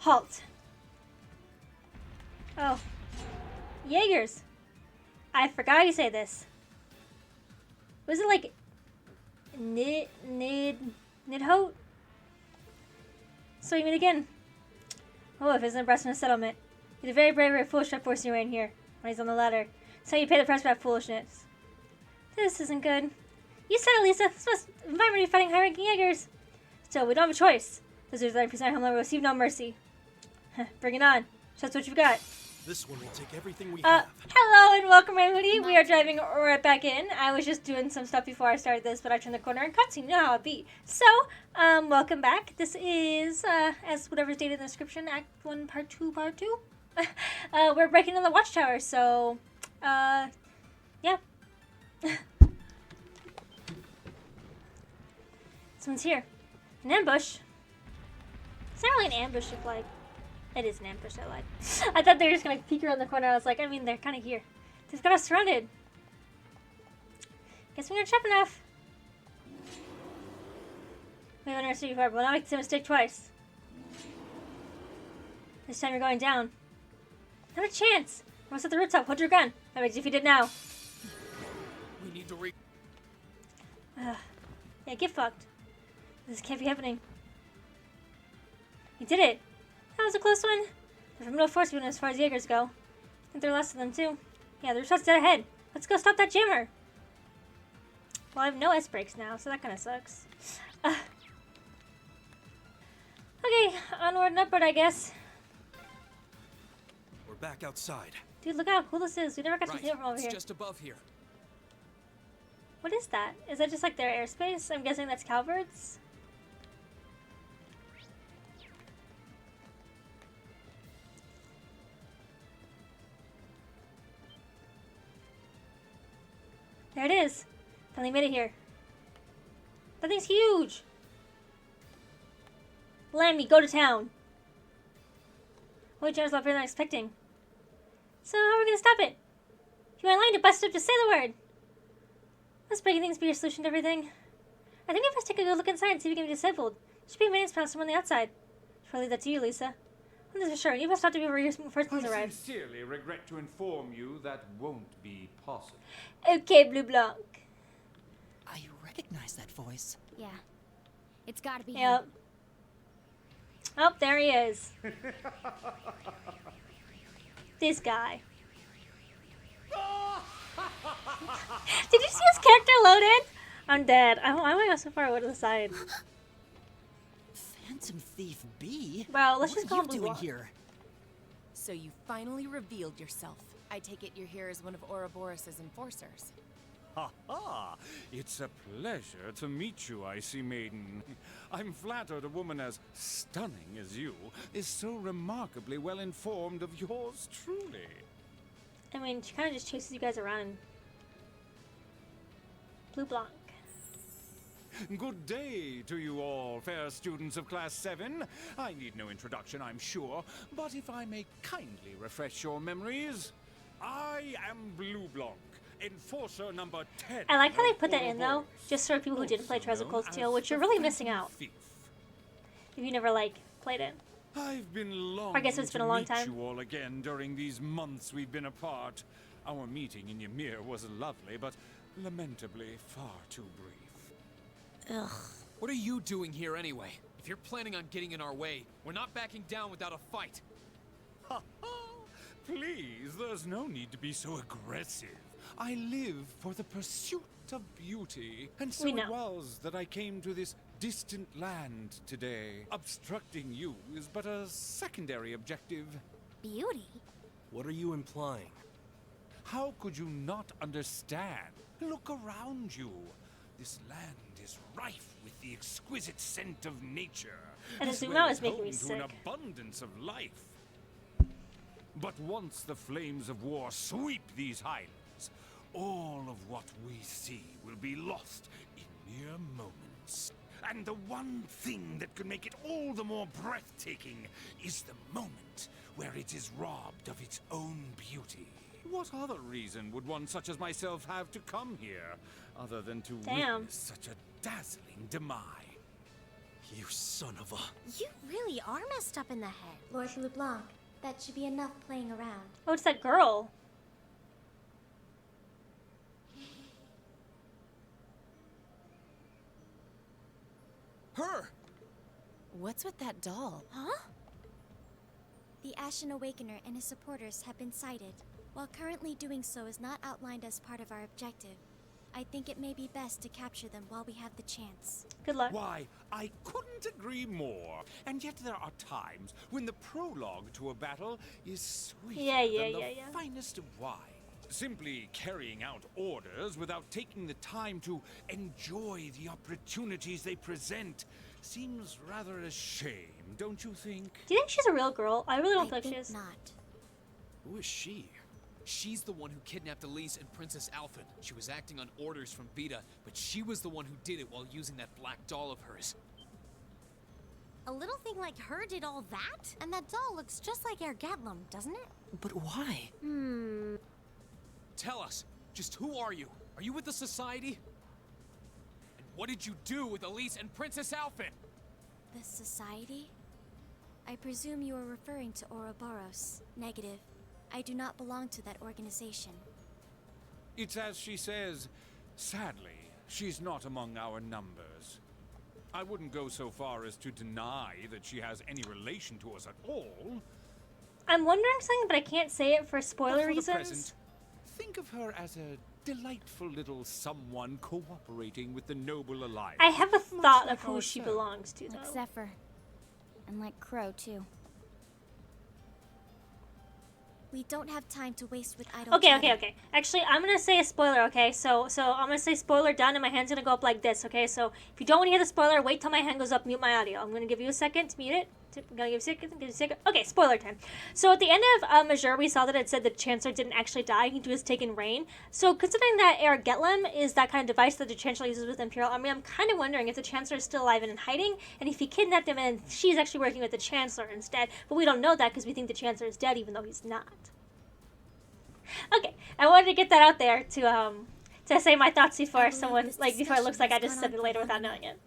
Halt. Oh. Jaegers. I forgot how you say this. Was it like Nidhote? So you meet again. Oh, if it's an breast in a settlement. You're very brave, very foolish by forcing your way in here when he's on the ladder. So you pay the price for that foolishness. This isn't good. You said it, Lisa. This must environment be fighting high-ranking Jaegers. Still, we don't have a choice. Those are 30% homeland will receive no mercy. Bring it on. Show us what you've got. This one will take everything we have. Hello and welcome, everybody. We are driving right back in. I was just doing some stuff before I started this, but I turned the corner and cutscene. You know how it be. So, welcome back. This is, as whatever's stated in the description, Act1, Part 2, Part 2. We're breaking in the watchtower, so, yeah. Someone's here. An ambush. It's not really an ambush if, like, it is an ambush, I lied. I thought they were just gonna peek around the corner. I was like, I mean, they're kind of here. They've got us surrounded. Guess we're gonna trap enough. We haven't understood before, but we'll not make the same mistake twice. This time you're going down. Not a chance. We'll set the roots up. Hold your gun. That means if you did now. We need to Yeah, get fucked. This can't be happening. You did it. That was a close one. They're from no force even as far as Jaegers go. I think they're less of them too. Yeah, their shot's dead ahead. Let's go stop that jammer. Well, I have no S brakes now, so that kind of sucks. Okay, onward and upward, I guess. We're back outside. Dude, look how cool this is. We never got to see it from over it's here. just above here. What is that? Is that just like their airspace? I'm guessing that's cowbirds. There it is. Finally made it here. That thing's huge. Lammy, go to town. Holy John's a lot better than I was expecting. So how are we gonna stop it? If you want line to bust up, just say the word. Must breaking things be your solution to everything. I think we best take a good look inside and see if we can be disabled. Should be a maintenance panel somewhere on the outside. Should probably leave that to you, Lisa. I'm not for sure. You must stop to be where your first ones arrive. I sincerely regret to inform you that won't be possible. Okay, Blue Blanc. I recognize that voice. Yeah. It's gotta be him. Yep. Oh, there he is. This guy. Did you see his character loaded? I'm dead. I might go so far over to the side. Phantom Thief B? Well, let's just What call are him you Blue doing Blanc. here? So you finally revealed yourself. I take it you're here as one of Ouroboros' enforcers. Ha ha! It's a pleasure to meet you, Icy Maiden. I'm flattered a woman as stunning as you is so remarkably well informed of yours truly. I mean, she kind of just chases you guys around. Blue Blanc. Good day to you all, fair students of Class 7. I need no introduction, I'm sure, but if I may kindly refresh your memories, I am Blue Blanc, Enforcer number 10. I like how they put of that in, though, Ouroboros, just for people who didn't play Trials of known Cold Steel, as which you're the really Phantom missing out Thief. if you never, like, played it. I've been longing I guess it's been a long to meet time. you all again during these months we've been apart. Our meeting in Ymir was lovely, but lamentably far too brief. Ugh. What are you doing here anyway? If you're planning on getting in our way, we're not backing down without a fight. Ha ha! Please, there's no need to be so aggressive. I live for the pursuit of beauty. And so We it know. was that I came to this distant land today. Obstructing you is but a secondary objective. Beauty? What are you implying? How could you not understand? Look around you. This land is rife with the exquisite scent of nature. And as the zoom well out as is making me home to an sick. abundance of life. But once the flames of war sweep these highlands, all of what we see will be lost in mere moments. And the one thing that could make it all the more breathtaking is the moment where it is robbed of its own beauty. What other reason would one such as myself have to come here, other than to Damn. witness such a dazzling demise? You son of a... You really are messed up in the head. Lord LeBlanc, that should be enough playing around. Oh, it's that girl. Her! What's with that doll? Huh? The Ashen Awakener and his supporters have been sighted. While currently doing so is not outlined as part of our objective, I think it may be best to capture them while we have the chance. Good luck. Why, I couldn't agree more. And yet there are times when the prologue to a battle is sweeter than the finest of wine. Simply carrying out orders without taking the time to enjoy the opportunities they present seems rather a shame, don't you think? Do you think she's a real girl? I really don't I think she think is. not. Who is she? She's the one who kidnapped Elise and Princess Alphen. She was acting on orders from Beta, but she was the one who did it while using that black doll of hers. A little thing like her did all that? And that doll looks just like Ergetlum, doesn't it? But why? Tell us, just who are you? Are you with the Society? And what did you do with Elise and Princess Alphen? The Society? I presume you are referring to Ouroboros. Negative. I do not belong to that organization. It's as she says, sadly, she's not among our numbers. I wouldn't go so far as to deny that she has any relation to us at all. I'm wondering something, but I can't say it for But spoiler for the reasons. present, think of her as a delightful little someone cooperating with the Noble Alliance. I have a Much thought like of who she ourselves. belongs to, Like though. Zephyr. And like Crow, too. We don't have time to waste with idle Okay. chatter. Actually, I'm gonna say a spoiler, okay? So I'm gonna say spoiler done, and my hand's gonna go up like this, okay? So if you don't want to hear the spoiler, wait till my hand goes up, mute my audio. I'm gonna give you a second to mute it. I'm gonna give you a second. Okay, spoiler time. So at the end of Major, we saw that it said the Chancellor didn't actually die. He was taken reign. So considering that Ergetlum is that kind of device that the Chancellor uses with the Imperial Army, I'm kind of wondering if the Chancellor is still alive and in hiding, and if he kidnapped him and she's actually working with the Chancellor instead. But we don't know that because we think the Chancellor is dead, even though he's not. Okay, I wanted to get that out there to say my thoughts before someone before it looks like I just said it later without knowing it.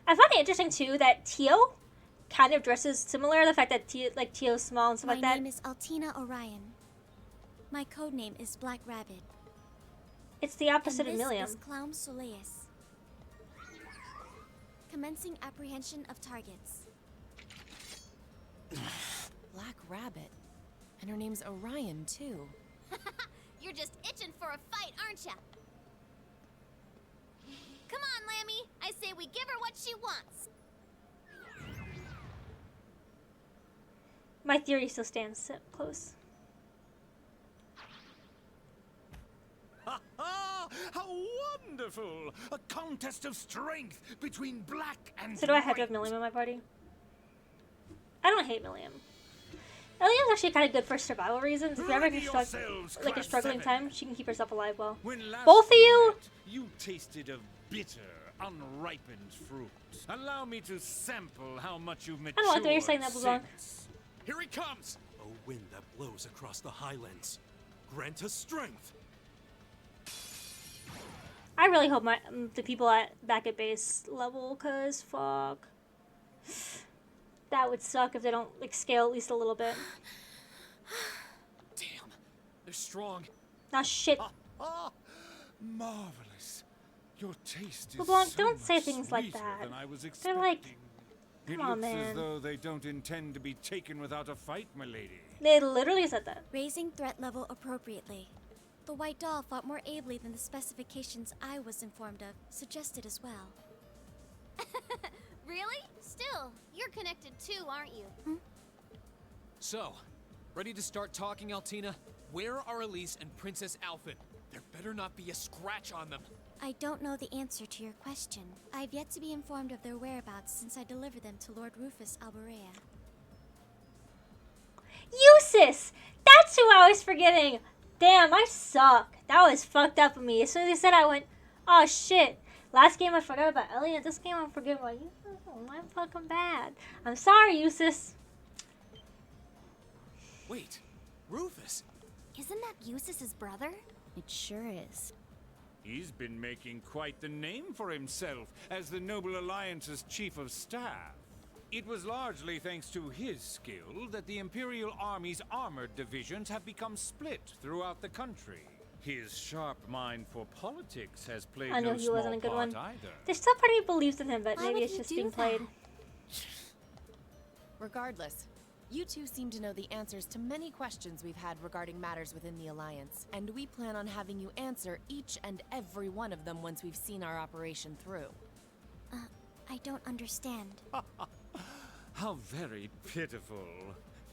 I find it interesting too that Tio kind of dresses similar. The fact that Tio's small and stuff My like that. name is Altina Orion. My code name is Black Rabbit. It's the opposite And of this Millium. is Clown Soleus. Commencing apprehension of targets. Black Rabbit. And her name's Orion, too. You're just itching for a fight, aren't ya? Come on, Lammy. I say we give her what she wants. My theory still stands close. Ha ha! How wonderful! A contest of strength between black and So do I have to white. have Millium in my party? I don't hate Millium. Millium's actually kind of good for survival reasons. If you're ever Ready in yourselves, a Class struggling 7. time, she can keep herself alive well. When last Both of we you? met, you tasted of bitter, unripened fruit. Allow me to sample how much you've matured. I don't like the way you're saying that, LeBlanc. since. Here he comes! A wind that blows across the highlands. Grant us strength. I really hope the people back at base level, cause fuck, that would suck if they don't scale at least a little bit. Damn, they're strong. Now shit, Ah, marvelous. Your taste is LeBlanc, so don't say much things like sweeter that. than I was They're expecting. like, It come on, looks man. as though they don't intend to be taken without a fight, milady. They literally said that. Raising threat level appropriately. The white doll fought more ably than the specifications I was informed of suggested as well. Really? Still, you're connected too, aren't you? So, ready to start talking, Altina? Where are Elise and Princess Alphen? There better not be a scratch on them. I don't know the answer to your question. I've yet to be informed of their whereabouts since I delivered them to Lord Rufus Alborea. Eustace! That's who I was forgetting! Damn, I suck. That was fucked up of me. As soon as he said, I went, oh shit. Last game I forgot about Elliot. This game I'm forgetting about you. Oh, I'm fucking bad. I'm sorry, Eustace. Wait, Rufus? Isn't that Eustace's brother? It sure is. He's been making quite the name for himself as the Noble Alliance's chief of staff. It was largely thanks to his skill that the Imperial Army's armored divisions have become split throughout the country. His sharp mind for politics has played I know no he small wasn't a good part one. either. There's still part of me believes in him, but Why maybe would it's he just do being played. that? Regardless, you two seem to know the answers to many questions we've had regarding matters within the Alliance, and we plan on having you answer each and every one of them once we've seen our operation through. I don't understand. How very pitiful.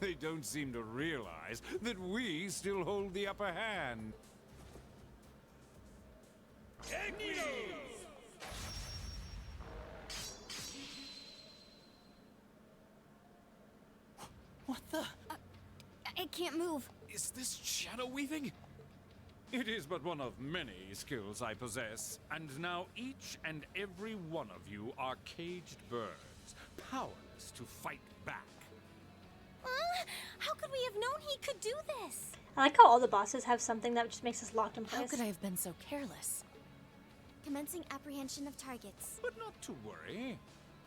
They don't seem to realize that we still hold the upper hand. What the? I can't move. Is this shadow weaving? It is but one of many skills I possess, and now each and every one of you are caged birds, powerless to fight back. How could we have known he could do this? I like how all the bosses have something that just makes us locked in How place. could I have been so careless? Commencing apprehension of targets. But not to worry.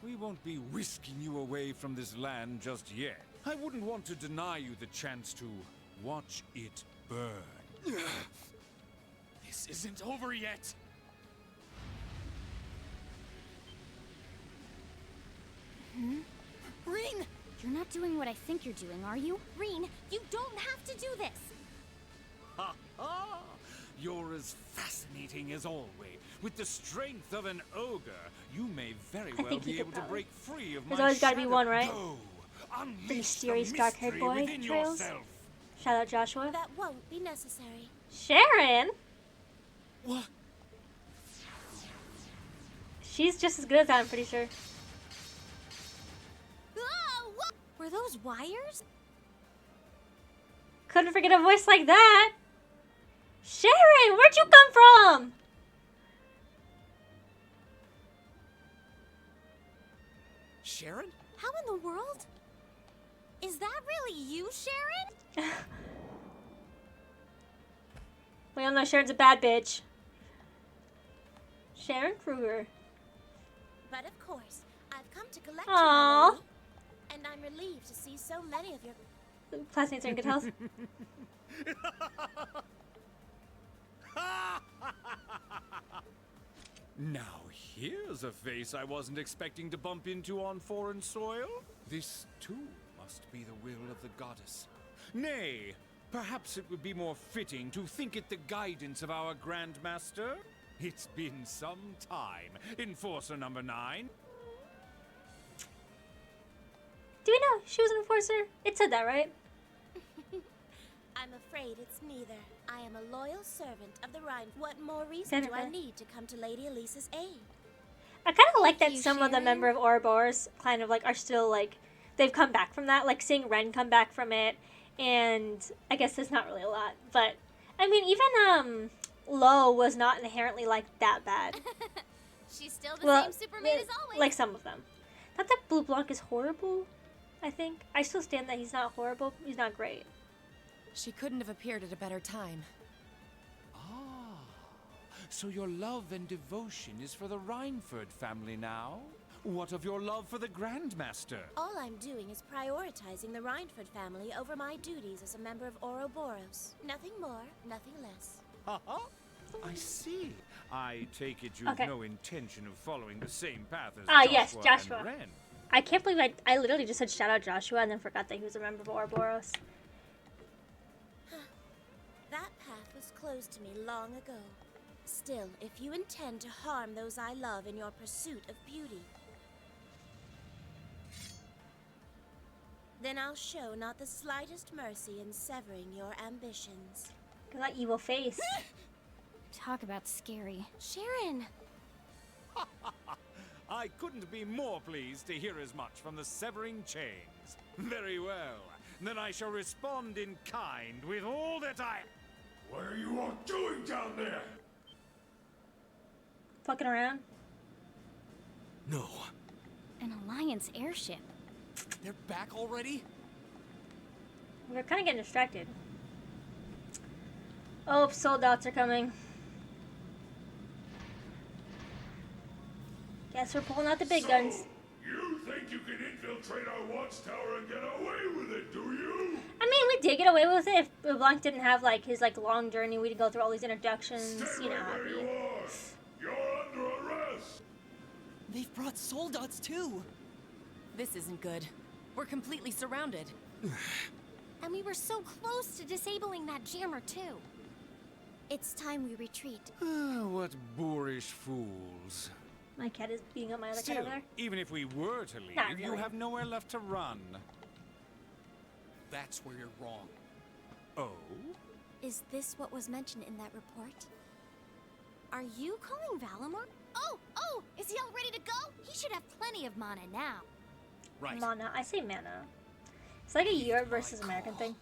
We won't be whisking you away from this land just yet. I wouldn't want to deny you the chance to watch it burn. This isn't over yet. Reen! You're not doing what I think you're doing, are you? Reen, you don't have to do this! Ha ha! You're as fascinating as always. With the strength of an ogre, you may very well think you be could able to probably. break free of There's my always gotta be shadow. one, right? Go! Unleash The mysterious the dark-haired mystery boy within trails. yourself. Shout out Joshua. That won't be necessary. Sharon! What? She's just as good as that, I'm pretty sure. Oh, what? Were those wires? Couldn't forget a voice like that. Sharon, where'd you come from? Sharon? How in the world? Is that really you, Sharon? We all know Sharon's a bad bitch. Sharon Kruger. But of course, I've come to collect Aww. you, my lady. And I'm relieved to see so many of your... Classmates are in good health. Now here's a face I wasn't expecting to bump into on foreign soil. This too must be the will of the goddess. Nay, perhaps it would be more fitting to think it the guidance of our Grandmaster. It's been some time, Enforcer number 9. Do we know she was an enforcer? It said that, right? I'm afraid it's neither. I am a loyal servant of the Rhine. What more reason do I Jennifer. need to come to Lady Elisa's aid? I kind of like that you, some of the Sharon. member of Ouroboros kind of like are still like they've come back from that. Like seeing Ren come back from it, and I guess there's not really a lot, but I mean even Lo was not inherently like that bad. She's still the same Superman as always. Like some of them. Not that Blue Blanc is horrible. I think I still stand that he's not horrible. He's not great. She couldn't have appeared at a better time. Ah, so your love and devotion is for the Rhineford family now? What of your love for the Grandmaster? All I'm doing is prioritizing the Rhineford family over my duties as a member of Ouroboros. Nothing more, nothing less. Ha-ha. I see. I take it you've Okay. no intention of following the same path as Ah, Joshua yes, Joshua. and Ren. I can't believe I literally just said shout out Joshua and then forgot that he was a member of Ouroboros. That path was closed to me long ago. Still, if you intend to harm those I love in your pursuit of beauty, then I'll show not the slightest mercy in severing your ambitions. Look at that evil face. Talk about scary. Sharon! I couldn't be more pleased to hear as much from the severing chains. Very well. Then I shall respond in kind with all that I... What are you all doing down there? Fucking around. No. An Alliance airship. They're back already? We're kind of getting distracted. Oh, soldats are coming. Guess we're pulling out the big guns. You think you can infiltrate our watchtower and get away with it, do you? I mean, we did get away with it if Blanc didn't have, like, his, like, long journey. We'd go through all these introductions, Stay you know right how where it you be. are. You're under arrest. They've brought soldats too. This isn't good. We're completely surrounded. And we were so close to disabling that jammer, too. It's time we retreat. What boorish fools. My cat is beating up my other cat Still, over there. even if we were to leave, Not you really. have nowhere left to run. That's where you're wrong. Oh? Is this what was mentioned in that report? Are you calling Valimor? Oh, is he all ready to go? He should have plenty of mana now. Right. Mana. I say mana. It's like a Europe versus American thing.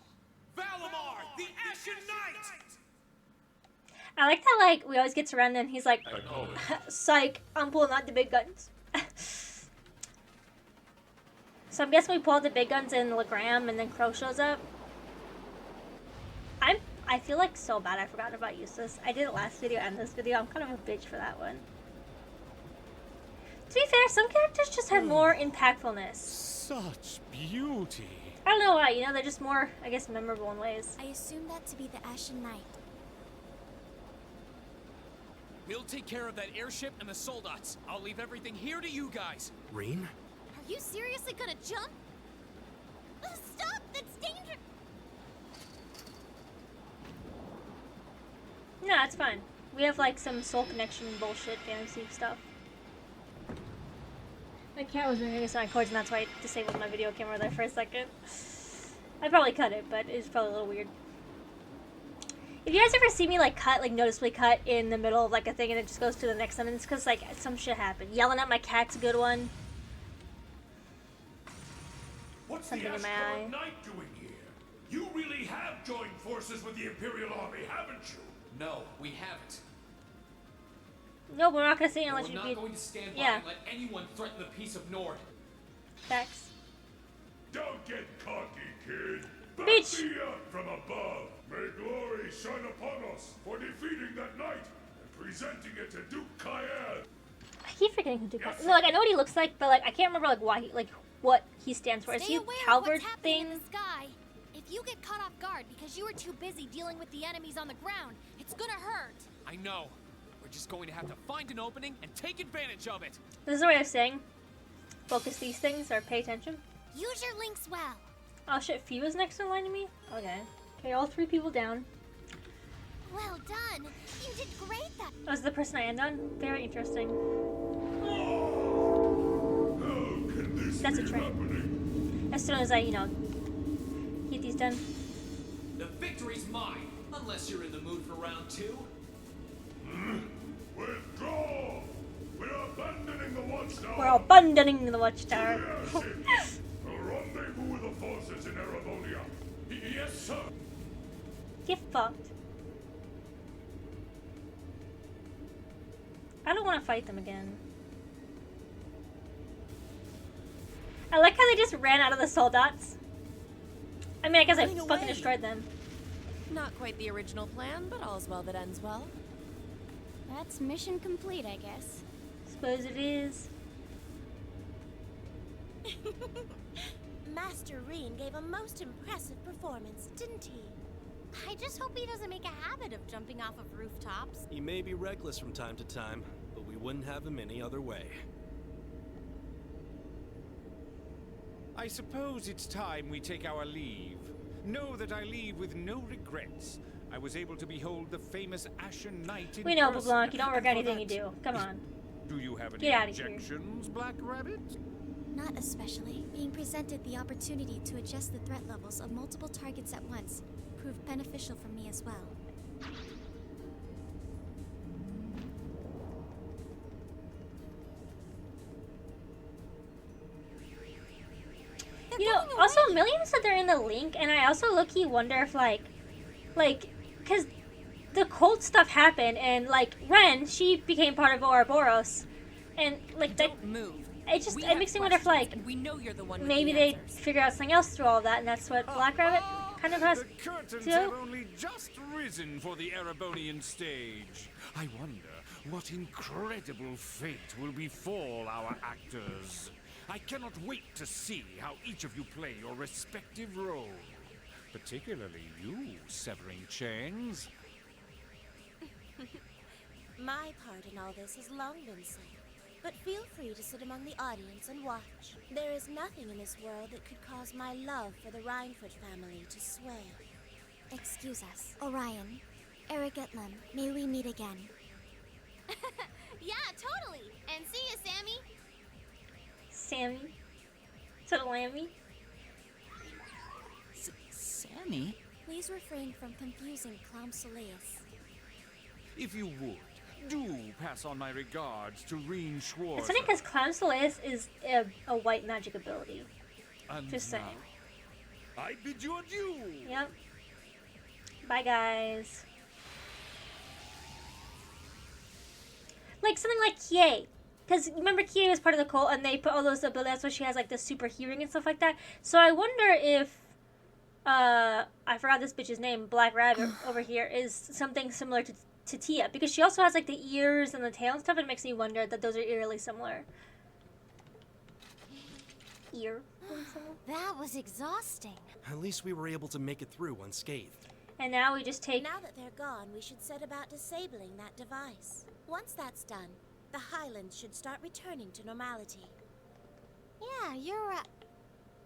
Valimar, the Ashen Knight! I like that, like, we always get surrounded and he's like, psych, I'm pulling out the big guns. So I'm guessing we pull out the big guns in Legram and then Crow shows up. I feel like so bad I forgot about Eustace. I did it last video and this video. I'm kind of a bitch for that one. To be fair, some characters just have more impactfulness. Such beauty. I don't know why, you know, they're just more, I guess, memorable in ways. I assume that to be the Ashen Knight. We'll take care of that airship and the soldats. I'll leave everything here to you guys. Reen? Are you seriously gonna jump? Stop! That's dangerous! No, it's fine. We have like some soul connection bullshit fantasy stuff. My cat was moving my cords and that's why I disabled my video camera there for a second. I'd probably cut it, but it's probably a little weird. If you guys ever see me like cut, like noticeably cut in the middle of like a thing and it just goes to the next sentence, because like some shit happened. Yelling at my cat's a good one. What's Something the in my Ashcroft eye. Knight doing here? You really have joined forces with the Imperial Army, haven't you? No, we haven't. No, we're not gonna say it But unless we're you not be going to stand by yeah. and let anyone threaten the peace of Nord. facts. Don't get cocky, kid. Back Bitch. me up from above. May glory shine upon us for defeating that knight and presenting it to Duke Kyle. I keep forgetting who Duke is. No, like I know what he looks like, but like I can't remember like why he, like what he stands for. Is Stay he a aware of Calvert what's happening thing? in the sky. If you get caught off guard because you were too busy dealing with the enemies on the ground, it's gonna hurt. I know. We're just going to have to find an opening and take advantage of it. This is a way of saying focus these things or pay attention. Use your links well. Oh shit, Fee was next in line to me? Okay. Okay, all 3 people down. Well done. You did great that. That was the person I end on? Very interesting. How can this That's a be train. happening? As soon as I, you know, get these done. The victory's mine, unless you're in the mood for round 2. Withdraw! We're abandoning the watchtower! We're abandoning the watchtower. To the airships! A rendezvous with the forces in Erebonia. Yes, sir! Get fucked. I don't want to fight them again. I like how they just ran out of the soldats. I mean, I guess I Running fucking away. destroyed them. Not quite the original plan, but all's well that ends well. That's mission complete, I guess. Suppose it is. Master Reen gave a most impressive performance, didn't he? I just hope he doesn't make a habit of jumping off of rooftops. He may be reckless from time to time, but we wouldn't have him any other way. I suppose it's time we take our leave. Know that I leave with no regrets. I was able to behold the famous Ashen Knight in We know, person, LeBlanc. You don't and regret for anything you that- do. Come on. Do you have any Get outta here. objections, Black Rabbit? Not especially. Being presented the opportunity to adjust the threat levels of multiple targets at once proved beneficial for me as well. You know, also, Millium said they're in the link, and I also low-key wonder if, like, because the cult stuff happened, and, like, Ren, she became part of Ouroboros, and, like, that, Don't move. it makes me wonder if, like, And we know you're the one with maybe the they answers. figure out something else through all of that, and that's what Black Rabbit kind of has The curtains too. have only just risen for the Erebonian stage. I wonder what incredible fate will befall our actors. I cannot wait to see how each of you play your respective role. Particularly you, severing chains. My part in all this has long been said, but feel free to sit among the audience and watch. There is nothing in this world that could cause my love for the Rhinefoot family to sway. Excuse us. Orion, Erigetlam, may we meet again? Yeah, totally. And see you, Sammy. Sammy. Instead of Lammy. Sammy? Please refrain from confusing Clown Soleus. If you would, do pass on my regards to Reen Schwartz. It's funny because Clown Soleus is a white magic ability. And Just saying. now, I bid you adieu. Yep. Bye, guys. Like something like Kie. Because remember, Kie was part of the cult, and they put all those abilities. That's why she has like the super hearing and stuff like that. So I wonder if I forgot this bitch's name, Black Rabbit over here, is something similar to Tia, because she also has like the ears and the tail and stuff. It makes me wonder that those are eerily similar. That was exhausting. At least we were able to make it through unscathed. And now we just take. Now that they're gone, we should set about disabling that device. Once that's done, the Highlands should start returning to normality. Yeah, you're right.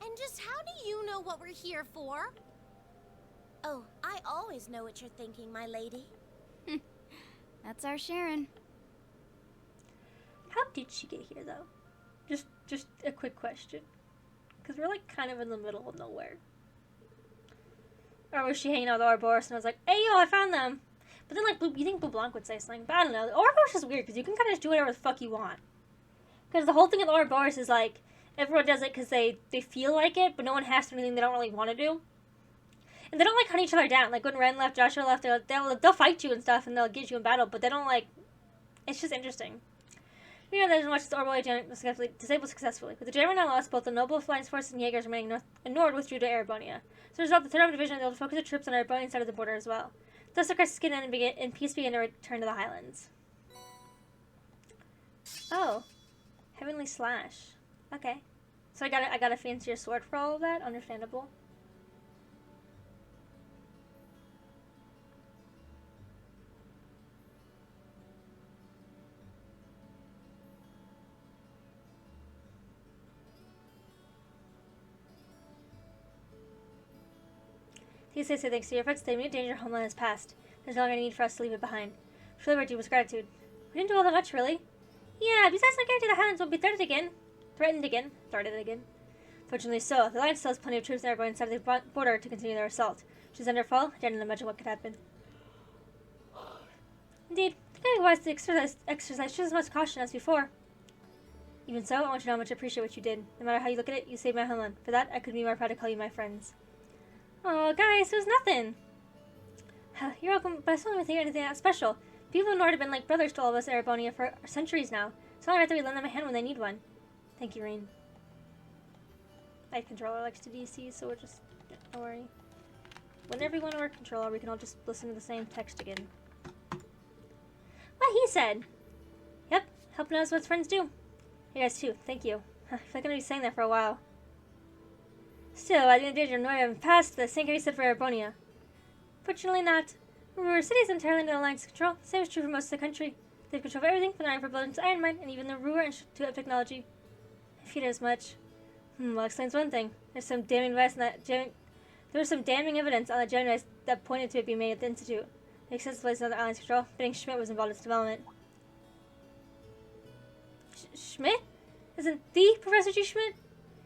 And just how do you know what we're here for? Oh, I always know what you're thinking, my lady. That's our Sharon. How did she get here, though? Just a quick question. Because we're, like, kind of in the middle of nowhere. Or was she hanging out with Ouroboros and I was like, hey, yo, I found them. But then, like, you think Blue Blanc would say something. But I don't know. Ouroboros is weird because you can kind of just do whatever the fuck you want. Because the whole thing with Ouroboros is, like, everyone does it because they feel like it, but no one has to do anything they don't really want to do. And they don't, like, hunt each other down. Like, when Ren left, Joshua left, they'll fight you and stuff, and they'll get you in battle, but they don't, like... It's just interesting. We know that didn't watch this Ouroboros disabled successfully. With the German now lost, both the noble Alliance forces and Jaegers remaining north and Nord withdrew to Erebonia. As a result, the 3rd Army Division was able to focus their troops on the Erebonian side of the border as well. Thus, the crisis began and peace began to return to the Highlands. Oh. Heavenly Slash. Okay. So I got a fancier sword for all of that? Understandable. He says thanks to your efforts, the immediate danger homeland has passed. There's no longer need for us to leave it behind. For liberty was gratitude. We didn't do all that much, really. Yeah, besides, no guarantee the Highlands won't be threatened again. Fortunately so, the Alliance still has plenty of troops on everyone's side of the border to continue their assault. Should under fall, I didn't imagine what could happen. Indeed, I think it was to exercise just as much caution as before. Even so, I want you to know how much I appreciate what you did. No matter how you look at it, you saved my homeland. For that, I couldn't be more proud to call you my friends. Oh, guys, it was nothing. You're welcome, but I still don't think anything that special. People in Nord have been like brothers to all of us in Erebonia for centuries now. It's only right that we lend them a hand when they need one. Thank you, Reen. My controller likes to DC, so we're just... Don't worry. Whenever we want to work controller, we can all just listen to the same text again. What he said. Yep, helping us what friends do. You guys too, thank you. I feel like I'm going to be saying that for a while. Still, at the end of the day, Nord haven't passed the same can be said for Erebonia. Fortunately not. Ruhr City is entirely under the Alliance control. The same is true for most of the country. They have control of everything from the Iron Building to Iron Mine, and even the Ruhr Institute of Technology. I feared as much. Well, explains one thing. There's some damning evidence there was some damning evidence on the Gemini that pointed to it being made at the Institute. The extensive place under Alliance control, fitting Schmidt was involved in its development. Schmidt? Isn't the Professor G. Schmidt?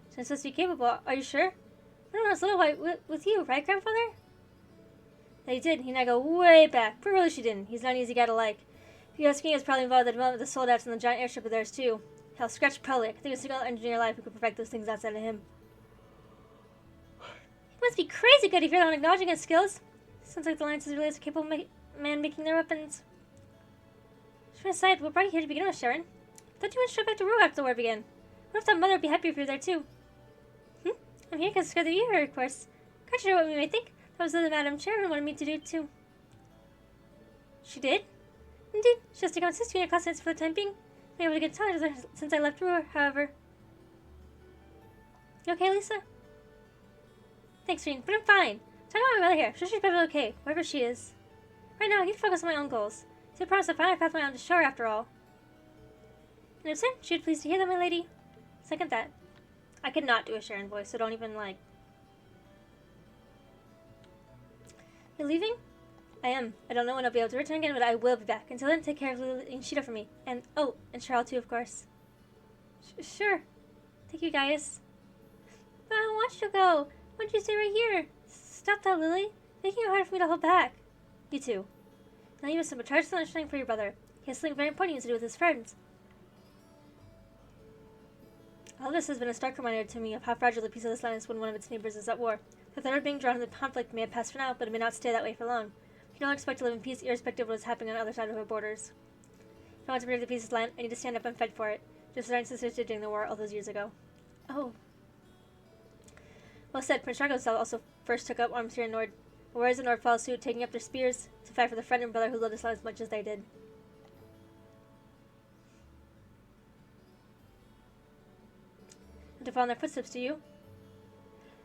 So I'm supposed to be capable. Are you sure? I was a little white with you, right, Grandfather? Yeah, he did. He and I go way back. But really she didn't. He's not an easy guy to like. If you ask me, he was probably involved in the development of the soldats and the giant airship of theirs, too. Hell, Scratch probably. I think a single engineer alive who could perfect those things outside of him. He must be crazy good if you're not acknowledging his skills. Sounds like the Alliance is really a capable man making their weapons. From aside, what brought you here to begin with, Sharon? I thought you went straight back to Ruhr after the war began. What if that mother would be happy if you were there, too? I'm here because of you here, of course. Contrary to what we may think, That was what the Madam Chairman wanted me to do, too. She did? Indeed. She has to come assist me in your classmates for the time being. I've been able to get in touch with her since I left Brewer, however. You okay, Lisa? Thanks, Reen, but I'm fine. Talk about my mother here. Sure, she's probably okay, wherever she is. Right now, I need to focus on my own goals. So I promise I'll find a path my own to show her after all. And if so, she would please to hear that, my lady. Second that. I could not do a Sharon voice, so don't even, like... You're leaving? I am. I don't know when I'll be able to return again, but I will be back. Until then, take care of Lily and Sheeta for me. And, oh, and Cheryl too, of course. Sure. Thank you, Gaius. But I don't want you to go. Why don't you stay right here? Stop that, Lily. Making it hard for me to hold back. You too. Now you must have a charge of understanding for your brother. He has something very important to do with his friends. All this has been a stark reminder to me of how fragile the peace of this land is when one of its neighbors is at war. The threat of being drawn into the conflict may have passed for now, but it may not stay that way for long. We can all expect to live in peace irrespective of what is happening on the other side of our borders. If I want to protect the peace of this land, I need to stand up and fight for it, just as our ancestors did during the war all those years ago. Oh. Well said, Prince Drago's also first took up arms here in Nord. The warriors in Nord followed suit, taking up their spears to fight for the friend and brother who loved this land as much as they did. To follow in their footsteps, do you?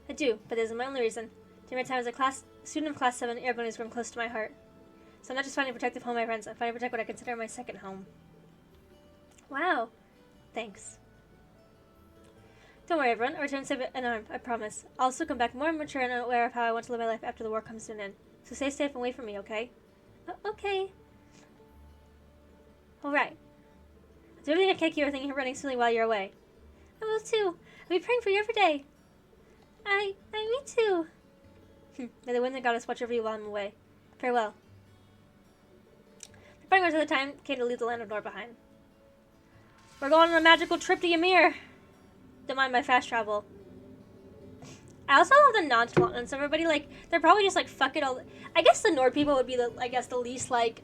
I do, but that isn't my only reason. During my time as a student of Class 7, airborne has grown close to my heart. So I'm not just finding a protective home, my friends. I'm finding to protect what I consider my second home. Wow. Thanks. Don't worry, everyone. I'll return safe and armed, I promise. I'll also come back more mature and aware of how I want to live my life after the war comes to an end. So stay safe and wait for me, okay? Okay. Alright. I'll do everything I can to keep everything running smoothly while you're away. I will too. I'll be praying for you every day. Me too. May the wind and goddess watch over you while I'm away. Farewell. The parting words of the time came to leave the land of Nord behind. We're going on a magical trip to Ymir. Don't mind my fast travel. I also love the nonchalantness of everybody. Like, they're probably just like, fuck it all. I guess the Nord people would be the, I guess, the least like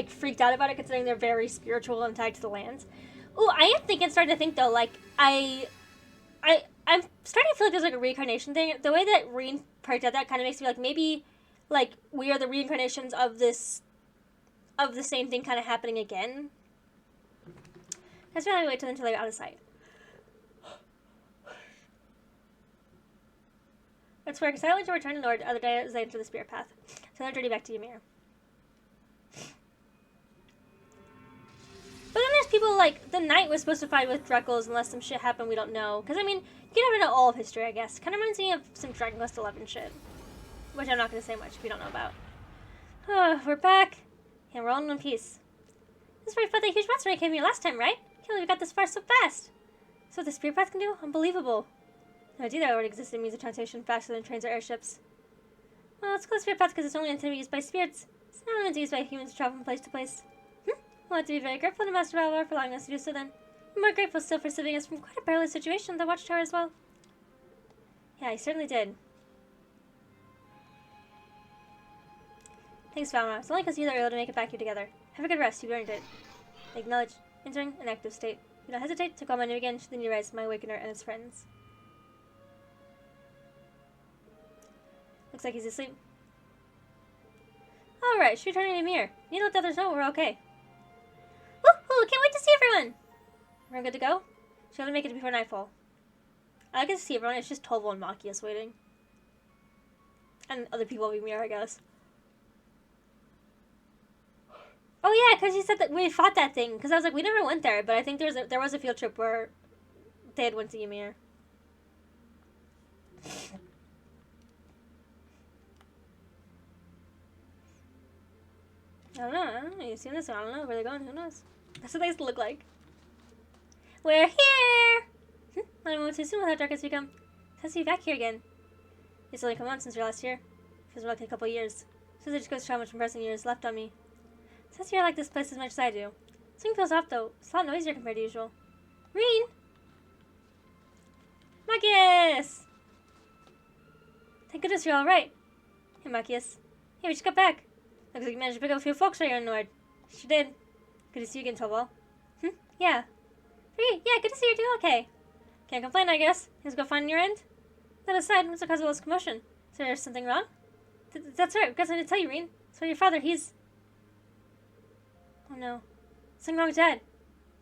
freaked out about it, considering they're very spiritual and tied to the lands. Ooh, I am starting to think though, like, I'm starting to feel like there's like a reincarnation thing. The way that Reen perked at that kind of makes me like, maybe, like, we are the reincarnations of this, of the same thing kind of happening again. That's why I wait until they're out of sight. Let's work silently to return to Nord the other day as I enter the spirit path. So I'm journey back to Ymir. But then there's people like, the knight was supposed to fight with Dreckles unless some shit happened we don't know. Because, I mean, you can never know all of history, I guess. Kind of reminds me of some Dragon Quest 11 shit. Which I'm not going to say much if you don't know about. We're back. And we're all in one piece. This is where we fought that huge monster I came here last time, right? Can't believe we got this far so fast. So what the spirit path can do? Unbelievable. The idea that already existed means of transportation faster than trains or airships. Well, it's called spirit path because it's only intended to be used by spirits. It's not meant to be used by humans to travel from place to place. We'll have to be very grateful to Master Valor for allowing us to do so then. I'm more grateful still for saving us from quite a perilous situation at the Watchtower as well. Yeah, he certainly did. Thanks, Valor. It's only because you that were able to make it back here together. Have a good rest. You've earned it. Acknowledge. Entering an active state. Do not hesitate to call my name again should the need arise, my Awakener and his friends. Looks like he's asleep. Alright, should we turn to Ymir? You let the others know we're okay. Woohoo! Can't wait to see everyone! Everyone good to go? Should we make it before nightfall? I get to see everyone, it's just Tolvo and Machias waiting. And other people of Ymir, I guess. Oh yeah, because he said that we fought that thing. Because I was like, we never went there, but I think there was a field trip where they had went to Ymir. I don't know. You've seen this one. I don't know where they're going. Who knows? That's what they used to look like. We're here! Not a moment too soon with how dark it's become. It's nice to be back here again. It's only come on since we were last here. Feels like a couple years. So it just goes to how much impressive years left on me. It says here I like this place as much as I do. Something feels off though. It's a lot noisier compared to usual. Reen! Machias! Thank goodness you're alright. Hey, Machias. Hey, we just got back. Looks like you managed to pick up a few folks right here in Nord. She did. Good to see you again, Tolvo. Yeah. Hey, yeah, good to see you're doing okay. Can't complain, I guess. Things go fine on your end? That aside, what's the cause of all this commotion? there something wrong? That's right. I've got something to tell you, Reen. So your father, he's... Oh no. Something wrong with Dad.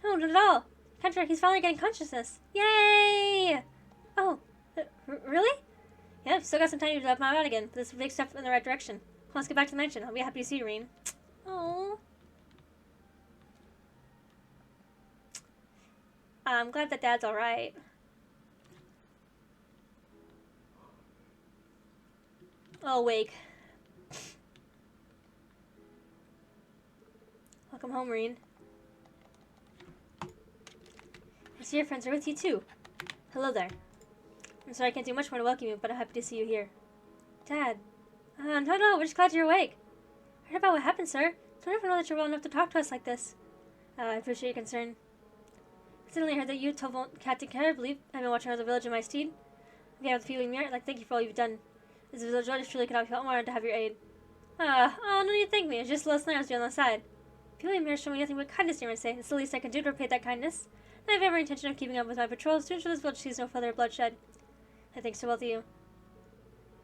No, not at all. Contrary, he's finally getting consciousness. Yay! Oh, really? Yep, still got some time to develop my out again. This big step in the right direction. Let's get back to the mansion. I'll be happy to see you, Reen. Oh. I'm glad that Dad's alright. Oh, wake. Welcome home, Reen. I see your friends are with you, too. Hello there. I'm sorry I can't do much more to welcome you, but I'm happy to see you here. Dad. No, we're just glad you're awake. I heard about what happened, sir. It's wonderful to know that you're well enough to talk to us like this. I appreciate your concern. I suddenly heard that you, Toval, Captain Care, I believe, have been watching over the village in my stead. On behalf of the people in I'd like to thank you for all you've done. This village truly cannot feel honored to have your aid. No need to thank me. It's just last night I was on the side. People in Mirror show me nothing but kindness, you might say. It's the least I can do to repay that kindness. And I have every intention of keeping up with my patrols to ensure this village sees no further bloodshed. And thanks to both of you.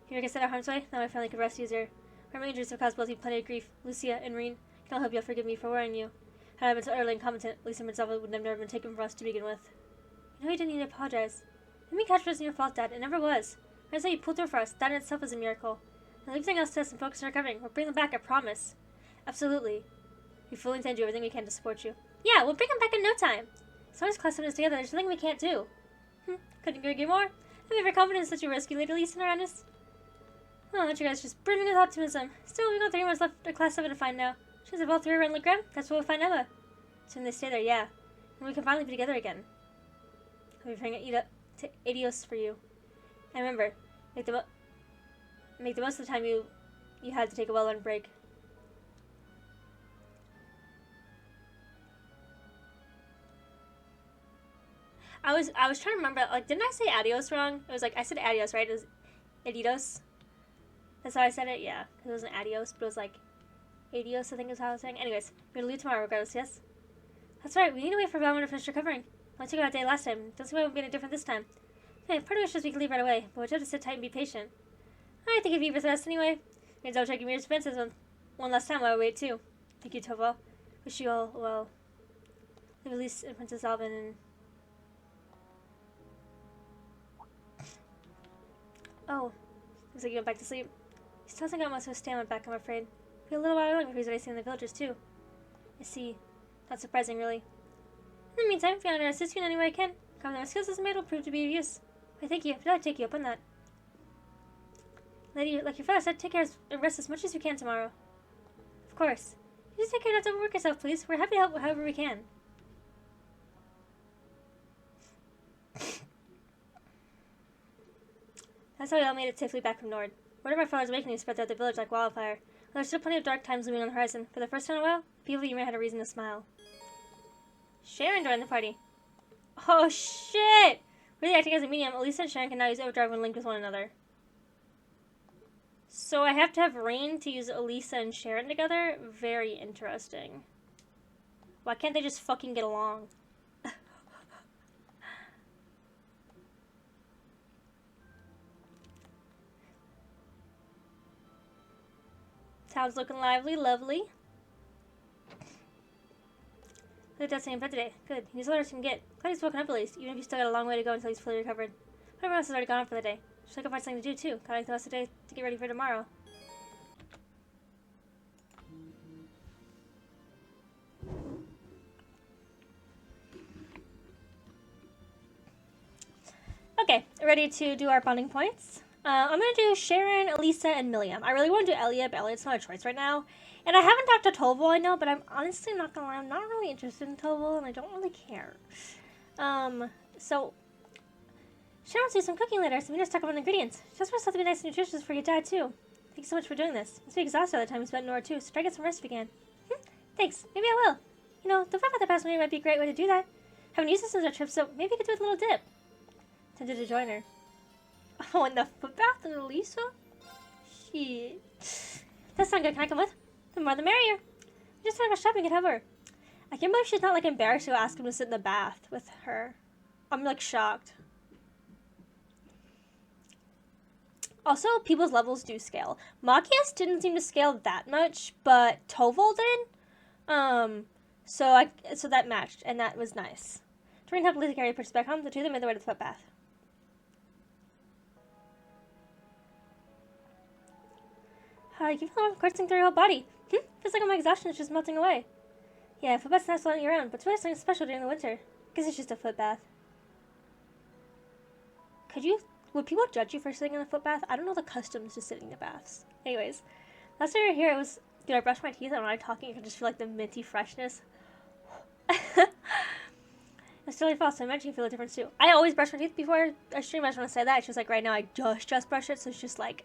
Here, I set out harm's way. Now my family could rest easier. My injuries have caused both of you plenty of grief. Lucia and Reen, I can all hope you'll forgive me for worrying you. Had I been so utterly incompetent, Lisa herself would have never been taken from us to begin with. You know you didn't need to apologize. The main catch wasn't your fault, Dad. It never was. I say you pulled through for us. That in itself is a miracle. Now leave everything else to us and focus on recovering. We'll bring them back, I promise. Absolutely. We fully intend to do everything we can to support you. Yeah, we'll bring them back in no time. As long as class is together, there's nothing we can't do. Couldn't agree more. I have every confidence that you rescue Lady Lisa and her Ernest. Oh, aren't you guys just brimming with optimism? Still, we've got 3 months left of Class 7 to find now. Should have all 3 around Legram. That's where we'll find Emma. Soon they stay there, yeah. And we can finally be together again. I'll be praying to adios for you. And remember, make the most of the time you had to take a well-earned break. I was trying to remember, like, didn't I say adios wrong? It was like, I said adios, right? It was adios. That's how I said it? Yeah. Because it wasn't adios, but it was like adios, I think is how I was saying. Anyways, we're going to leave tomorrow regardless, yes? That's right. We need to wait for Valmont to finish recovering. I took it out day last time. Don't see why it won't be any different this time. Hey, part of me wishes we could leave right away, but we'll have to sit tight and be patient. I think it'd be with us anyway. Means I'll check your expenses one last time while I wait, too. Thank you, Toval. Wish you all well. Leave Elise and Princess Alvin and... Oh. Looks like you went back to sleep. He still hasn't got much of a stamina back, I'm afraid. Be a little while longer before he's racing in the villagers, too. I see. Not surprising, really. In the meantime, if you want to assist you in any way I can, comment on my skills as a maid will prove to be of use. Why, thank you. I'd take you up on that. Lady, like your father said, take care and rest as much as you can tomorrow. Of course. You just take care not to overwork yourself, please. We're happy to help however we can. That's how we all made it safely back from Nord. Word of my father's awakening spread throughout the village like wildfire. But there's still plenty of dark times looming on the horizon. For the first time in a while, people you may had a reason to smile. Sharon joined the party. Oh shit! Really acting as a medium, Elisa and Sharon can now use overdrive when linked with one another. So I have to have Rain to use Elisa and Sharon together? Very interesting. Why can't they just fucking get along? Town's looking lively, lovely. Look at that same bed today. Good. He's the latest he can get. Glad he's woken up at least, even if he's still got a long way to go until he's fully recovered. Everyone else has already gone for the day. Should I go find something to do too? Gotta make the rest of the day to get ready for tomorrow. Okay, ready to do our bonding points. I'm gonna do Sharon, Elisa, and Millium. I really want to do Elliot, but Elliot's not a choice right now. And I haven't talked to Toval, I know, but I'm honestly not gonna lie, I'm not really interested in Toval, and I don't really care. So Sharon wants to do some cooking later, so we need to stock up on ingredients. She just wants stuff to be nice and nutritious for your dad too. Thank you so much for doing this. You must be exhausted all the time you spent in Nora too, so try to get some rest if you can. Thanks, maybe I will. You know, the foot bath past me might be a great way to do that. Haven't used this since our trip, so maybe I could do it with a little dip. Tempted to join her. Oh, and the foot bath and Elisa? Shit. That sounds good. Can I come with? The more the merrier. I'm just talking about shopping at her. I can't believe she's not like embarrassed to ask him to sit in the bath with her. I'm like shocked. Also, people's levels do scale. Machias didn't seem to scale that much, but Toval did. So that matched, and that was nice. Doreen helped Lisa carry Purchase back home. The two of them made their way to the footpath. You feel warmth coursing through your whole body. Feels like all my exhaustion is just melting away. Yeah, footbath's nice all year round, but it's really something special during the winter. Guess it's just a footbath. Would people judge you for sitting in a footbath? I don't know the customs to sitting in baths. Anyways, last time you were here, it was, dude, I brushed my teeth, and when I'm talking, I can just feel like the minty freshness. It's totally false, so I imagine you feel a difference too. I always brush my teeth before I stream. I just want to say that. It's just like right now, I just brushed it, so it's just like.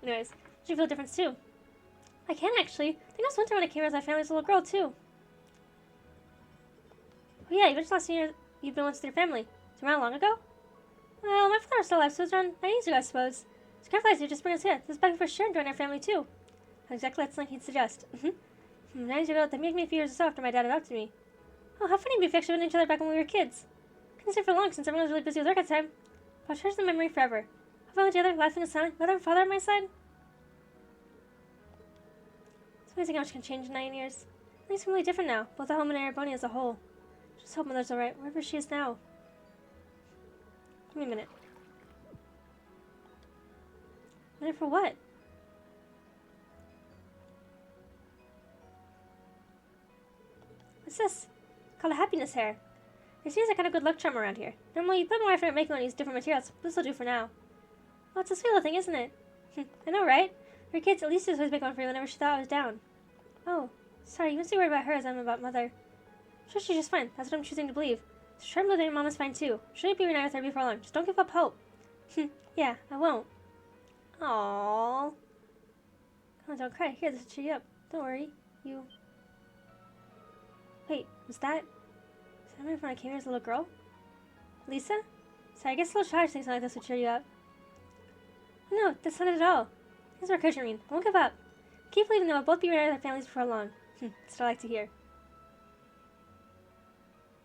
Anyways, you feel a difference too. I can actually. I think it was winter when I came here as my family's little girl too. Oh yeah, you mentioned last year you've been once with your family. Was it around long ago? Well, my father was still alive, so it was around 9 years ago, I suppose. So careful as you just bring us here. This is back for sure and join our family too. Exactly that's something he'd suggest. 9 years ago, that made me a few years or so after my dad adopted me. Oh, how funny we've actually been each other back when we were kids. Couldn't say for long since everyone was really busy with work at the time. But I'll cherish the memory forever. Have we together, laughing and smiling, mother and father at my side? It's amazing how much can change in 9 years. Things are really different now, both at home and Erebony as a whole. Just hope Mother's alright, wherever she is now. Give me a minute. Minute for what? What's this? Called a happiness hair. It seems like kind of good luck charm around here. Normally, you put my wife and making one use different materials. This will do for now. Oh, it's a sweet little thing, isn't it? I know, right? Her kids, at least always make one for you whenever she thought I was down. Oh, sorry, you must be worried about her as I'm about Mother. I'm sure she's just fine. That's what I'm choosing to believe. So try to believe that your mom is fine too. Shouldn't be reunited with her before long. Just don't give up hope. Yeah, I won't. Aww. Come on, don't cry. Here, this will cheer you up. Don't worry. You... Wait, was that... Is that when I came here as a little girl? Lisa? Sorry, I guess a little childish things like this would cheer you up. No, that's not it at all. Here's our coach, I won't give up. Keep believing that we'll both be reunited with our families before long. That's what I like to hear.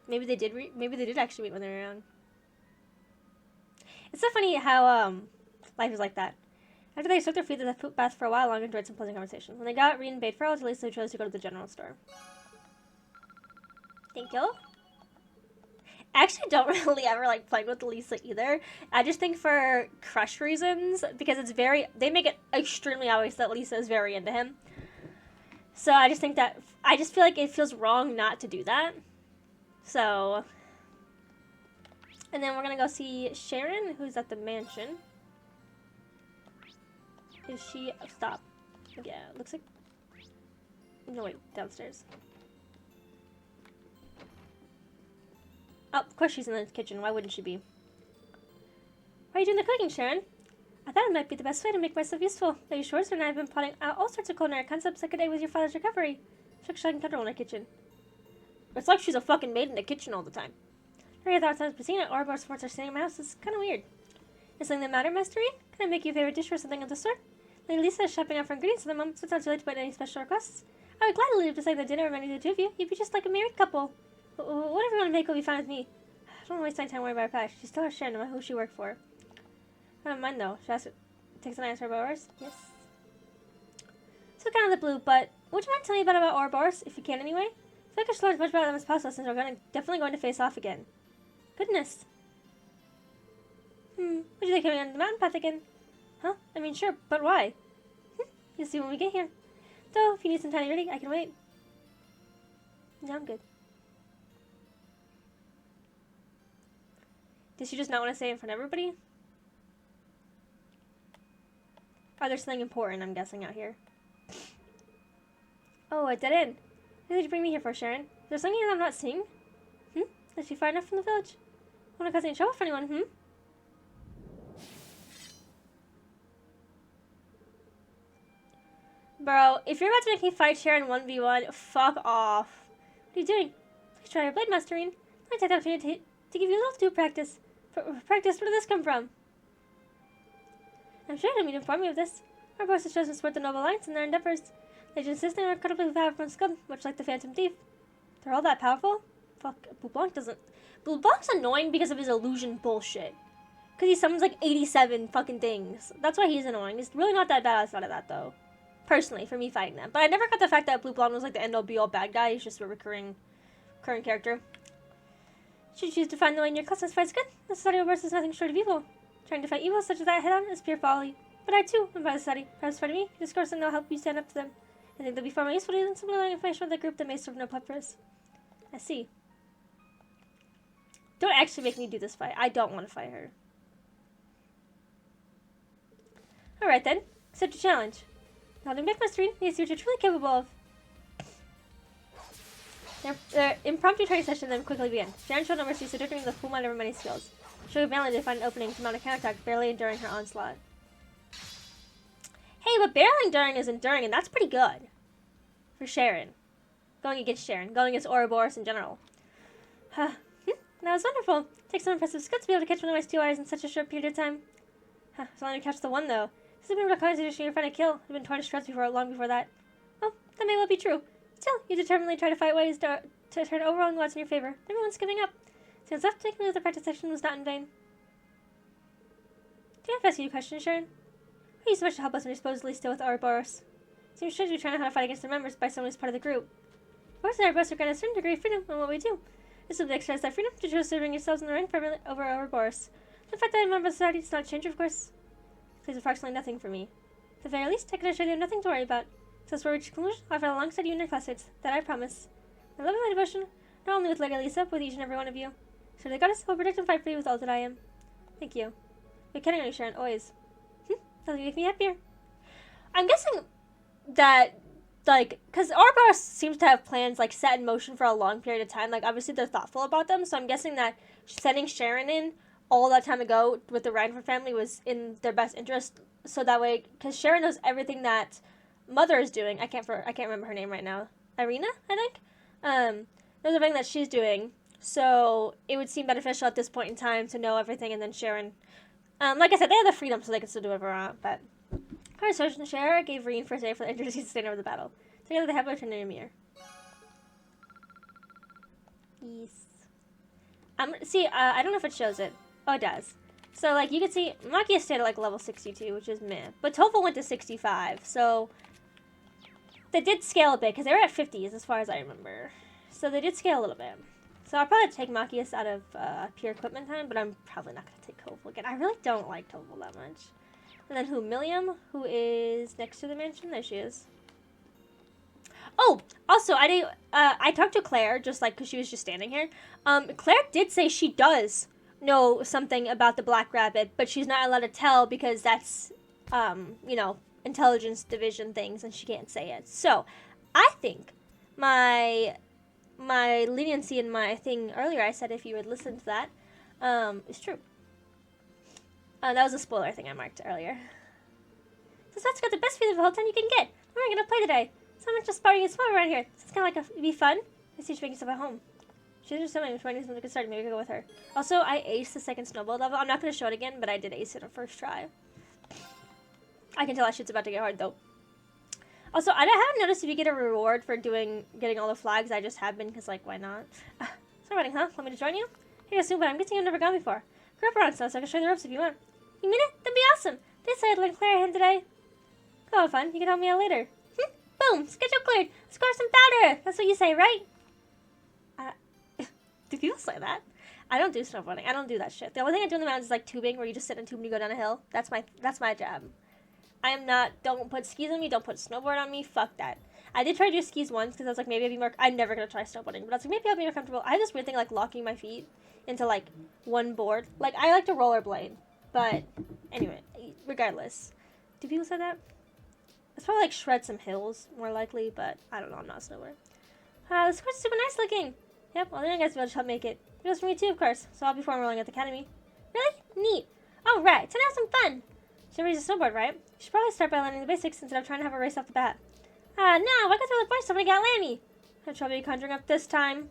Maybe they did actually meet when they were young. It's so funny how life is like that. After they soaked their feet in the foot bath for a while long, enjoyed some pleasant conversation. When they got Reed and bade farewell to Lisa, they chose to go to the general store. Thank you. I actually don't really ever like playing with Lisa either. I just think for crush reasons, because it's they make it extremely obvious that Lisa is very into him. So I just think that, I just feel like it feels wrong not to do that. So, and then we're gonna go see Sharon, who's at the mansion. Is she, stop. Yeah, looks like, no wait, downstairs. Oh, of course she's in the kitchen. Why wouldn't she be? Why are you doing the cooking, Sharon? I thought it might be the best way to make myself useful. Lady Shores and I have been plotting out all sorts of culinary concepts that could aid with your father's recovery. She's actually comfortable in her kitchen. It's like she's a fucking maid in the kitchen all the time. Her thoughts on Piscina or Ouroboros sports are staying in my house is kind of weird. Is something the matter, Master Reed? Can I make you a favorite dish or something of the sort? Lady Lisa is shopping out for ingredients at the moment, so it's not too late to put any special requests. I would gladly leave to say the dinner of any of the two of you. You'd be just like a married couple. Whatever you want to make will be fine with me. I don't want to waste any time worrying about her past. She's still her Sharon, no matter who she worked for. I don't mind though. She takes an answer about ours. Yes. So kind of the blue, but would you mind telling me about Ouroboros, if you can anyway? I feel like I should learn as much about them as possible since we're definitely going to face off again. Goodness. What do you think of on the mountain path again? Huh? I mean, sure, but why? You'll see when we get here. Though, if you need some time ready, I can wait. No, I'm good. Did she just not want to say it in front of everybody? Oh, there's something important, I'm guessing, out here. Oh, a dead end. What did you bring me here for, Sharon? Is there something here that I'm not seeing? Is she far enough from the village? I want to cause any trouble for anyone, Bro, if you're about to make me fight Sharon 1v1, fuck off. What are you doing? Please try your blade, Masterine. Let me take the opportunity to give you a little due practice. Practice, where did this come from? I'm sure I didn't mean to inform you of this. Our boss has chosen to support the Noble Alliance in their endeavors. They just insist on an incredibly powerful scum, much like the Phantom Thief. They're all that powerful? Fuck, Blue Blanc doesn't... Blue Blanc's annoying because of his illusion bullshit. Because he summons like 87 fucking things. That's why he's annoying. He's really not that bad outside of that, though. Personally, for me fighting them. But I never got the fact that Blue Blonde was like the end-all be-all bad guy. He's just a recurring character. Should you choose to find the way in your class fights good? The study of versus nothing short of evil. Trying to fight evil such as that head-on is pure folly. But I, too, am by the study. Perhaps fighting me, this course and they'll help you stand up to them. I think they'll be far more useful than some of the information of the group that may serve no purpose. I see. Don't actually make me do this fight. I don't want to fight her. Alright then. Accept your challenge. Now to make my stream, you see what you're truly capable of. Their impromptu training session then quickly began. Sharon showed no mercy, seducing the full mind of her many skills. She was valiantly to find an opening to mount a counterattack, barely enduring her onslaught. Hey, but barely enduring is enduring, and that's pretty good. For Sharon. Going against Sharon. Going against Ouroboros in general. That was wonderful. It takes some impressive skills to be able to catch one of my 2 eyes in such a short period of time. So long to catch the one, though. This has been a conversation you're trying to kill. I've been torn to shreds before, long before that. Well, that may well be true. Still, you determinedly try to fight ways to turn overwhelming odds in your favor. Everyone's giving up. Since left, taking the practice section was not in vain. Do you have to ask you a question, Sharon? Why are you so much to help us when you're supposedly still with Ouroboros? Seems strange to be trying to know how to fight against the members by someone who's part of the group. Of course, Ouroboros are granted a certain degree of freedom in what we do. This will exercise that freedom to choose serving yourselves in the ring permanently over Ouroboros. The fact that I'm a member of society does not change, of course. Please approximately nothing for me. At the very least, I can assure you have nothing to worry about. So as we reach a conclusion, I'll fight alongside you and your classmates. That I promise. My love and my devotion, not only with Lady Lisa, but with each and every one of you. So the goddess will protect and fight for you with all that I am. Thank you. We're counting on you, Sharon, always. That'll make me happier. I'm guessing that, like, because Ouroboros seems to have plans, like, set in motion for a long period of time. Like, obviously they're thoughtful about them, so I'm guessing that sending Sharon in all that time ago with the Reinford family was in their best interest. So that way, because Sharon knows everything that Mother is doing. I can't remember her name right now. Irina, I think. Knows everything that she's doing. So it would seem beneficial at this point in time to know everything, and then Sharon. Like I said, they have the freedom, so they can still do whatever they want. But her Sergeant Sharon gave Reen first aid for the injuries to stand over the battle. Together they have a turn in a mirror. Yes. See, I don't know if it shows it. Oh, it does. So, like, you can see, Makia stayed at, like, level 62, which is meh. But Toval went to 65, so they did scale a bit, because they were at 50s, as far as I remember. So they did scale a little bit. So I'll probably take Machias out of pure equipment time, but I'm probably not going to take Toval again. I really don't like Toval that much. And then Millium, who is next to the mansion. There she is. Oh, also, I talked to Claire, just like, because she was just standing here. Claire did say she does know something about the Black Rabbit, but she's not allowed to tell because that's, you know, intelligence division things, and she can't say it. So, I think my leniency in my thing earlier, I said if you would listen to that, is true. That was a spoiler thing I marked earlier. So that's got the best feeling of the whole time you can get. We're gonna play today. Someone's just sparring and small around here. So it's kind of like it'd be fun. I see you making stuff at home. She's just something which might need something to get started. Maybe we can go with her. Also, I aced the second snowball level. I'm not going to show it again, but I did ace it on first try. I can tell that shit's about to get hard, though. Also, I haven't noticed if you get a reward for getting all the flags. I just have been, because, like, why not? Snowboarding, huh? Want me to join you? Here soon, but I'm guessing you've never gone before. Grow up around snow, so I can show you the ropes if you want. You mean it? That'd be awesome. They decided to let Claire in today. Go have fun. You can help me out later. Boom! Schedule cleared. Score some powder. That's what you say, right? Do people say that? I don't do snowboarding. I don't do that shit. The only thing I do in the mountains is like tubing, where you just sit in a tube and you go down a hill. That's my job. I am not. Don't put skis on me. Don't put snowboard on me. Fuck that. I did try to do skis once because I was like, maybe I'd be more. I'm never gonna try snowboarding, but I was like, maybe I'll be more comfortable. I have this weird thing like locking my feet into like one board. Like I like to rollerblade, but anyway, regardless. Do people say that? It's probably like shred some hills more likely, but I don't know. I'm not a snowboarder. This course is super nice looking. Yep, well, the young guys will just help make it. It goes for me too, of course, so I'll be form rolling at the academy. Really? Neat. Oh, right. So now some fun. Should raise a snowboard, right? You should probably start by learning the basics instead of trying to have a race off the bat. No, why can't throw the point? Somebody got Lammy. Have trouble conjuring up this time.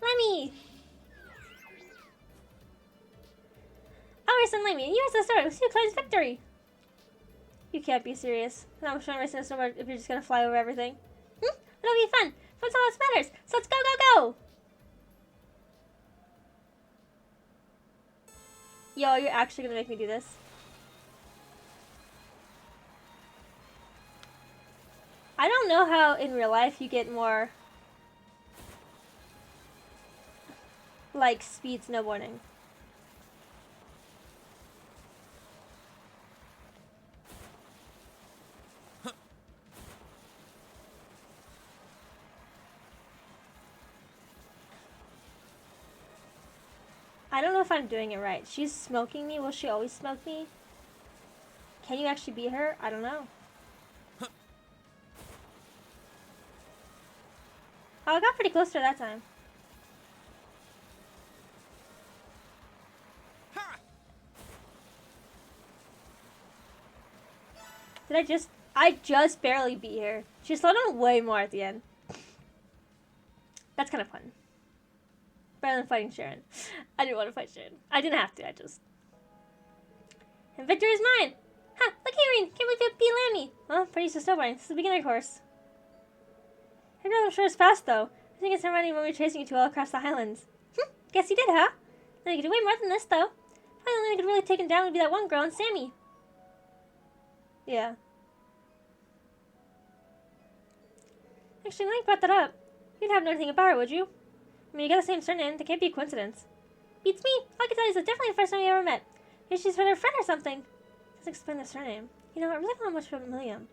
Lammy! I'll race on Lammy, and you race the start. We'll see who claims victory. You can't be serious. No, I'm trying to race in a snowboard if you're just gonna fly over everything. It'll be fun. Fun's all that matters. So let's go, go, go! Yo, you're actually gonna make me do this? I don't know how in real life you get more, like, speed snowboarding. I don't know if I'm doing it right. She's smoking me. Will she always smoke me? Can you actually beat her? I don't know. Oh, I got pretty close to her that time. I just barely beat her. She slowed down way more at the end. That's kind of fun. Better than fighting Sharon. I didn't want to fight Sharon. I didn't have to, And victory is mine! Ha! Look here, Reen! Can't believe you beat Lammy! Well, pretty used to snowboarding. This is the beginner course. Her girl, I'm sure is fast, though. I think it's reminding when we were chasing you two all across the highlands. Guess you did, huh? No, you could do way more than this, though. Probably the only one who could really take him down would be that one girl and Sammy. Yeah. Actually, when I brought that up, you'd have nothing about her, would you? I mean, you got the same surname. That can't be a coincidence. Beats me. All I can tell you is it's definitely the first time we ever met. Maybe she's her friend or something. Doesn't explain the surname. You know, I really don't know much about Millium.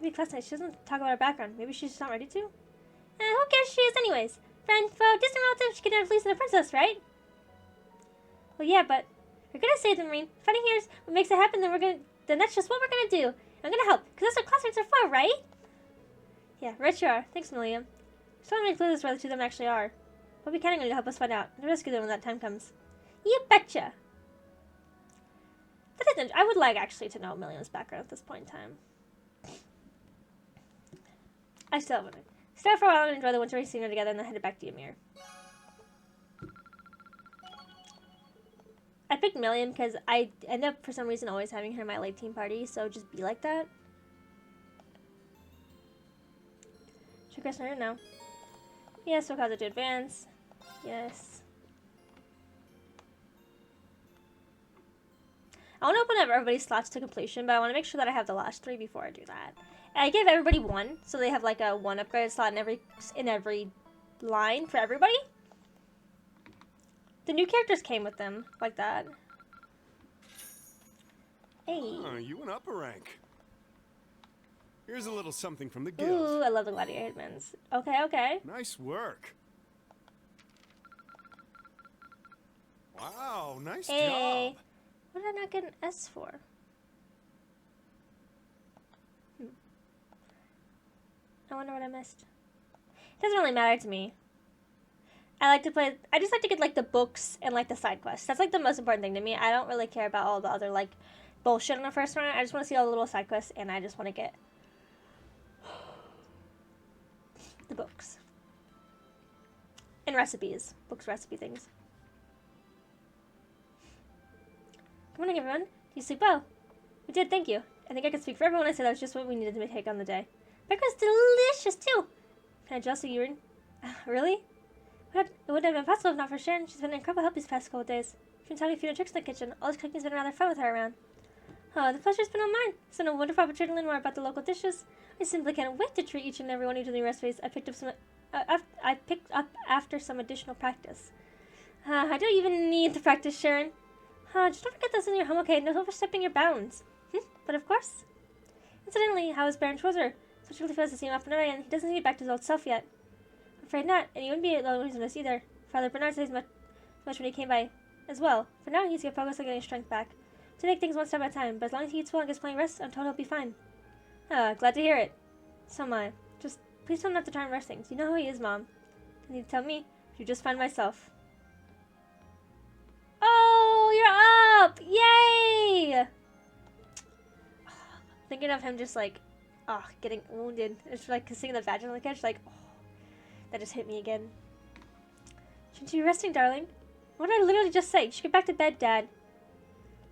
Maybe classmate. She doesn't talk about her background. Maybe she's just not ready to. Who cares she is anyways? Friend, foe, distant relative. She kidnapped Lisa and the princess, right? Well, yeah, but you're gonna save them, Marine. Fighting here is what makes it happen. Then that's just what we're gonna do. I'm gonna help, cause that's what classmates are for, right? Yeah, right you are. Thanks, Millium. Just want to make clear where the two of them actually are. We'll be counting on you to help us find out and rescue them when that time comes. You betcha! I would like actually to know Millium's background at this point in time. I still haven't. Stay out for a while and enjoy the winter scenery together and then head back to Ymir. I picked Millium because I end up for some reason always having her in my late team party, so just be like that. Should Chris her now? Yes, we'll cause it to advance. Yes. I want to open up everybody's slots to completion, but I want to make sure that I have the last 3 before I do that. And I give everybody 1, so they have like a 1 upgraded slot in every line for everybody. The new characters came with them, like that. Hey. Oh, you went up a rank. Here's a little something from the guild. Ooh, I love the gladiator hitmans. Okay, okay. Nice work. Wow, nice Hey. job. What did I not get an S for? I wonder what I missed. It doesn't really matter to me. I just like to get like the books and like the side quests. That's like the most important thing to me. I don't really care about all the other like bullshit in the first round. I just want to see all the little side quests and I just want to get the books. And recipes. Books, recipe things. Good morning, everyone. Did you sleep well? We did, thank you. I think I can speak for everyone. I said that was just what we needed to take on the day. Breakfast delicious, too. Can I jostle you, Rin? Really? It wouldn't have been possible if not for Sharon. She's been an incredible help these past couple of days. She's been telling me a few new tricks in the kitchen. All this cooking's been rather fun with her around. Oh, the pleasure's been all mine. It's been a wonderful opportunity to learn more about the local dishes. I simply can't wait to treat each and every one of you to new recipes I picked up after some additional practice. I don't even need the practice, Sharon. Just don't forget this in your home, okay? No overstepping your bounds. But of course. Incidentally, how is Baron Schwarzer? So really feels to see him after night, and he doesn't get back to his old self yet. I'm afraid not, and he wouldn't be alone when he's with us either. Father Bernard says much when he came by as well. For now, he's going to focus on getting strength back. To take things one step at a time, but as long as he eats well and gets plenty of rest, I'm told he'll be fine. Glad to hear it. So am I. Just please tell him not to try and rush things. You know who he is, Mom. You need to tell me if you just find myself. Oh, you're up! Yay! Thinking of him just like, getting wounded. It's like seeing the vaginal catch, like, that just hit me again. Shouldn't you be resting, darling? What did I literally just say? You should get back to bed, Dad.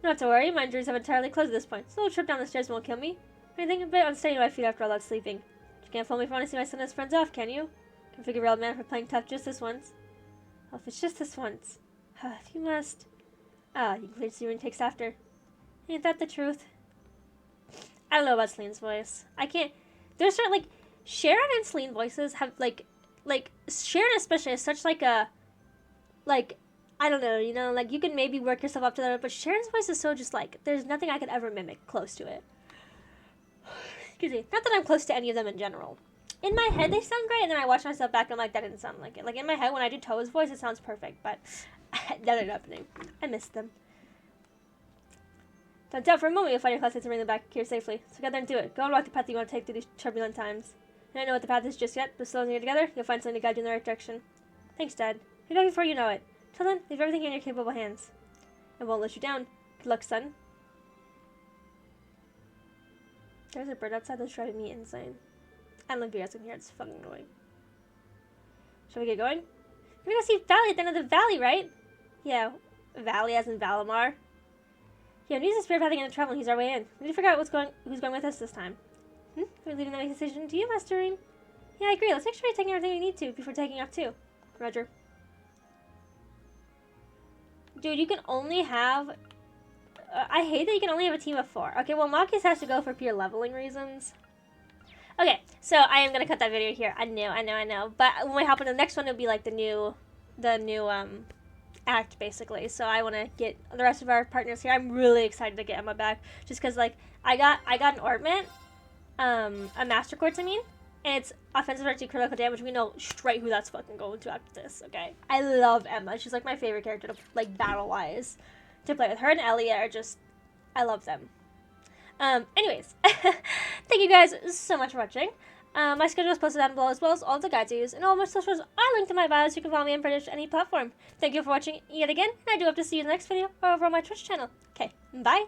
Not to worry, my injuries have entirely closed at this point. So a little trip down the stairs won't kill me. I'm thinking a bit unsteady on my feet after all that sleeping. You can't fool me if I want to see my son and his friends off, can you? Can figure real man for playing tough just this once. Well, if it's just this once. If you must. Ah, you cleared Celine takes after. Ain't that the truth? I don't know about Celine's voice. I can't. There's certain, like, Sharon and Celine voices have, like, Sharon especially is such, like, a, like, I don't know, you know, like, you can maybe work yourself up to that, but Sharon's voice is so just, like, there's nothing I could ever mimic close to it. Excuse me. Not that I'm close to any of them in general. In my head, they sound great, and then I watch myself back, and I'm like, that didn't sound like it. Like, in my head, when I do Toa's voice, it sounds perfect, but that ain't happening. I miss them. Don't doubt for a moment you'll find your classmates and bring them back here safely. So get there and do it. Go and walk the path that you want to take through these turbulent times. I don't know what the path is just yet, but as long as you're together, you'll find something to guide you in the right direction. Thanks, Dad. Be back before you know it. Till then, leave everything in your capable hands. I won't let you down. Good luck, son. There's a bird outside that's driving me insane. I don't know if you guys can hear it. It's fucking annoying. Shall we get going? We're gonna see Valley at the end of the valley, right? Yeah, Valley as in Valimar. Yeah, news is spirit pathing in the travel and he's our way in. We need to figure out who's going with us this time. We're leaving that decision to you, Masterine. Yeah, I agree. Let's make sure we're taking everything we need to before taking off too. Roger. Dude, you can only have... I hate that you can only have a team of 4. Okay, well, Marcus has to go for pure leveling reasons. Okay, so I am going to cut that video here. I know. But when we hop into the next one, it'll be like the new act, basically. So I want to get the rest of our partners here. I'm really excited to get Emma back. Just because, like, I got an ornament, a master quartz, I mean. And it's offensive versus critical damage. We know straight who that's fucking going to after this, okay? I love Emma. She's, like, my favorite character to, like, battle-wise to play with. Her and Ellie are just... I love them. Anyways. Thank you guys so much for watching. My schedule is posted down below, as well as all the guides I use, and all of my socials are linked in my bio, so you can follow me on pretty much any platform. Thank you for watching yet again, and I do hope to see you in the next video or over on my Twitch channel. Okay, bye!